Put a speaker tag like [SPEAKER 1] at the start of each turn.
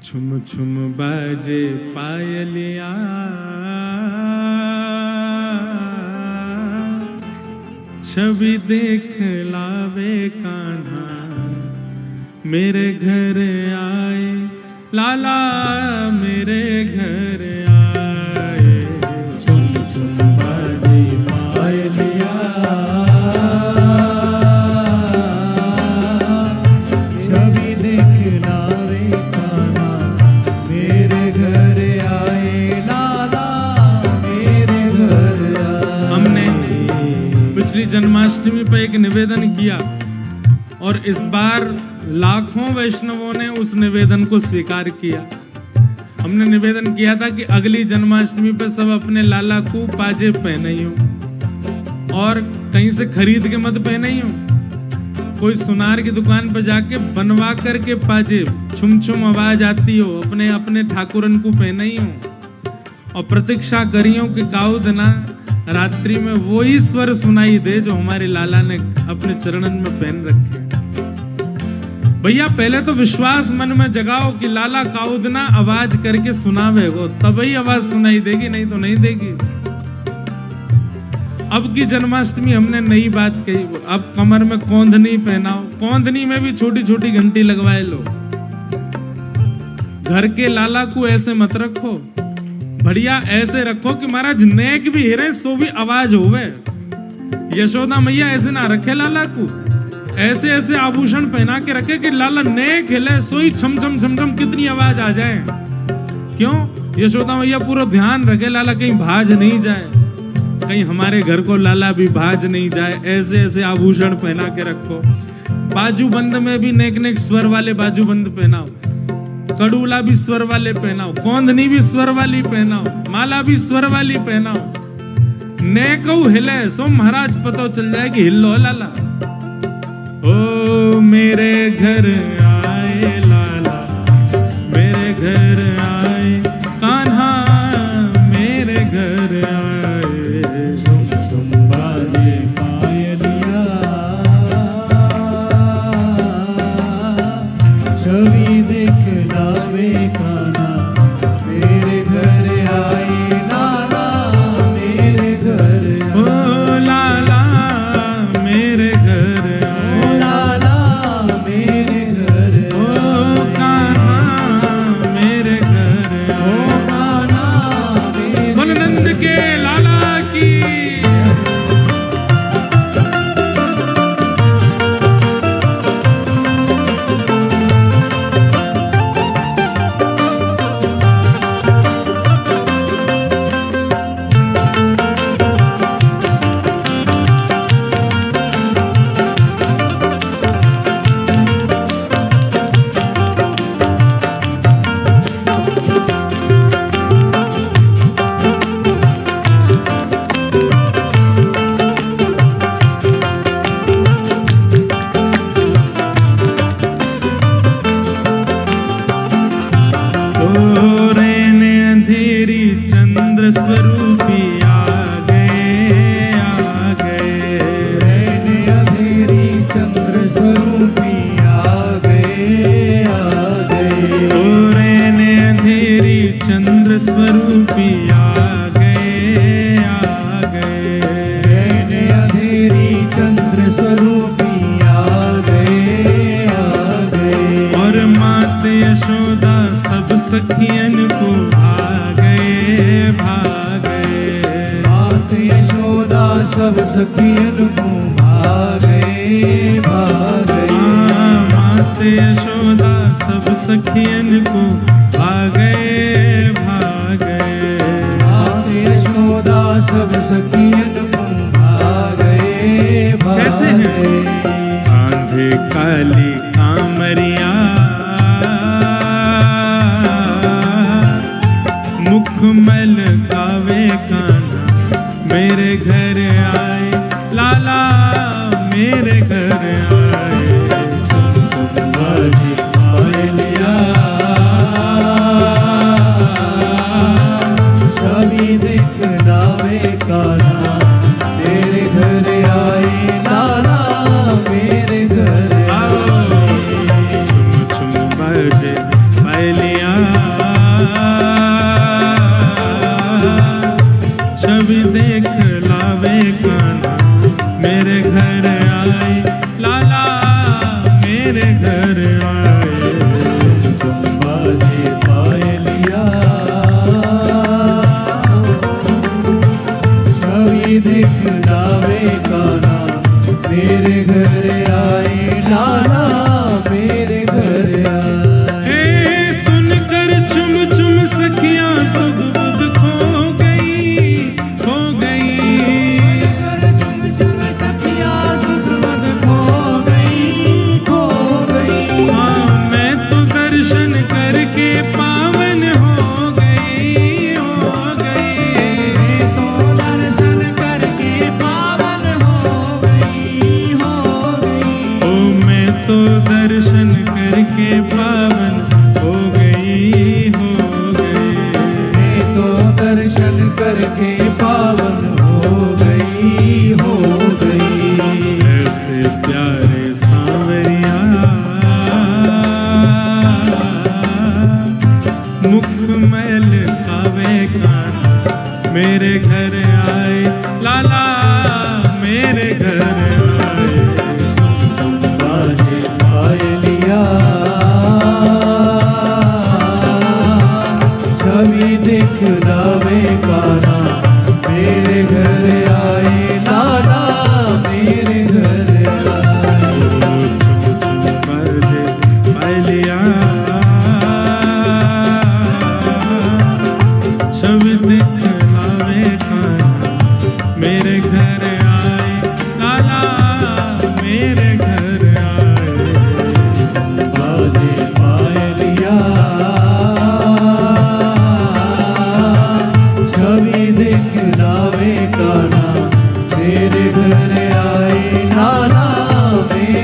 [SPEAKER 1] छुम छुम बाजे पायलिया, छवि देख लावे कान्हा, मेरे घर आए लाला मेरे घर आए। छुम छुम बाजे पायलिया,
[SPEAKER 2] छवि देख लावे कान्हा, मेरे घर आए लाला मेरे घर आए।
[SPEAKER 1] हमने पिछली जन्माष्टमी पर एक निवेदन किया और इस बार लाखों वैष्णवों ने उस निवेदन को स्वीकार किया। हमने निवेदन किया था कि अगली जन्माष्टमी पे सब अपने लाला को पाजे पहने ही हो और कहीं से खरीद के मत पहने ही हो, कोई सुनार की दुकान पर जाके बनवा करके पाजे छुम छुम आवाज आती हो अपने अपने ठाकुरन को पहने ही हो और प्रतीक्षा करियो कि काऊ दना रात्रि में वो ही स्वर सुनाई दे जो हमारे लाला ने अपने चरणन में पहन रखे। भैया पहले तो विश्वास मन में जगाओ कि लाला काउदना आवाज करके सुनावे वो तभी आवाज सुनाई देगी, नहीं तो नहीं देगी। अब की जन्माष्टमी हमने नई बात कही, अब कमर में कोंधनी पहनाओ, कोंधनी में भी छोटी छोटी घंटी लगवाए लो। घर के लाला को ऐसे मत रखो, बढ़िया ऐसे रखो कि महाराज नेक भी हिरे सो भी आवाज होवे। यशोदा मैया ऐसे ना रखे लाला को, ऐसे ऐसे आभूषण पहना के रखे कि लाला नेक हिले सोई छम छम छम छम कितनी आवाज आ जाए। क्यों? यशोदा मैया पूरा ध्यान रखे लाला कहीं भाज नहीं जाए, कहीं हमारे घर को लाला भी भाज नहीं जाए। ऐसे ऐसे आभूषण पहना के रखो। बाजूबंद में भी नेक नेक स्वर वाले बाजूबंद पहनाओ, कड़ूला भी स्वर वाले पहनाओ, कोंधनी भी स्वर वाली पहनाओ, माला भी स्वर वाली पहनाओ। नेकऊ हिले सो महाराज पता चल जाए कि हिल्लो लाला। ओ मेरे घर आए लाला मेरे घर आए कान्हा मेरे घर आए।
[SPEAKER 2] छुम छुम बाजे पायलिया, छवि देख लावे कान्हा, मेरे घर आए लाला मेरे घर
[SPEAKER 1] ओ लाला मेरे घर आए,
[SPEAKER 2] लाला मेरे घर
[SPEAKER 1] ओ कान्हा मेरे घर
[SPEAKER 2] ओ
[SPEAKER 1] आए।
[SPEAKER 2] कान्हा मेरे
[SPEAKER 1] बोल नंद के लाला की। रेने अंधेरी चंद्र स्वरूपी आ गए आ गए।
[SPEAKER 2] रहने अंधेरी चंद्र स्वरूपी आ गए आ गए।
[SPEAKER 1] ओ रेने अंधेरी चंद्र स्वरूपी आ गए आ गए।
[SPEAKER 2] रहने अंधेरी चंद्र स्वरूपी आ गए आ गए।
[SPEAKER 1] और मात यशोदा सब सखियन को भागे भागे।
[SPEAKER 2] मात यशोदा सब सखियन को भागे भागे।
[SPEAKER 1] मात यशोदा सब सखियन को भागे भागे।
[SPEAKER 2] मात यशोदा सब सखियन को भागे भागे।
[SPEAKER 1] कैसे हैं? कांधे काली कामरिया, मुखमल गावे कान्हा, मेरे घर आए लाला मेरे घर आए।
[SPEAKER 2] छुम छुम बाजे पायलिया, छवि देख लावे कान्हा, मेरे घर आए लाला मेरे घर आए।
[SPEAKER 1] छुम छुम बाजे पायलिया छवि देख लावे कान्हा मेरे घर आए लाला मेरे घर आए
[SPEAKER 2] बाजे पायलिया छवि देख लावे कान्हा मेरे घर आए लाला मेरे घर आए।
[SPEAKER 1] हे सुनकर चुम चुम सखियां सुध बुध खो गई खो गई
[SPEAKER 2] चुम चुम सखिया सुध बुध खो गई खो गई।
[SPEAKER 1] हाँ मैं तो दर्शन करके पावन हो गई हो गई
[SPEAKER 2] मैं तो दर्शन करके पावन हो गई हो गई।
[SPEAKER 1] ओ मैं तो दर्शन करके पावन हो गई हो गई
[SPEAKER 2] मैं तो दर्शन करके पावन हो गई हो गई।
[SPEAKER 1] ऐसे प्यारे सांवरिया मुख मैल कावे कान्हा मेरे घर आए लाला मेरे घर आए
[SPEAKER 2] बाजे पायलिया छवि देख लावे कान्हा मेरे घर आए लाला मेरे घर आए।
[SPEAKER 1] बाजे पायलिया छवि देख लावे कान्हा मेरे घर आए लाला मेरे घर आए
[SPEAKER 2] बाजे पायलिया छवि देख लावे कान्हा मेरे घर आए लाला मेरे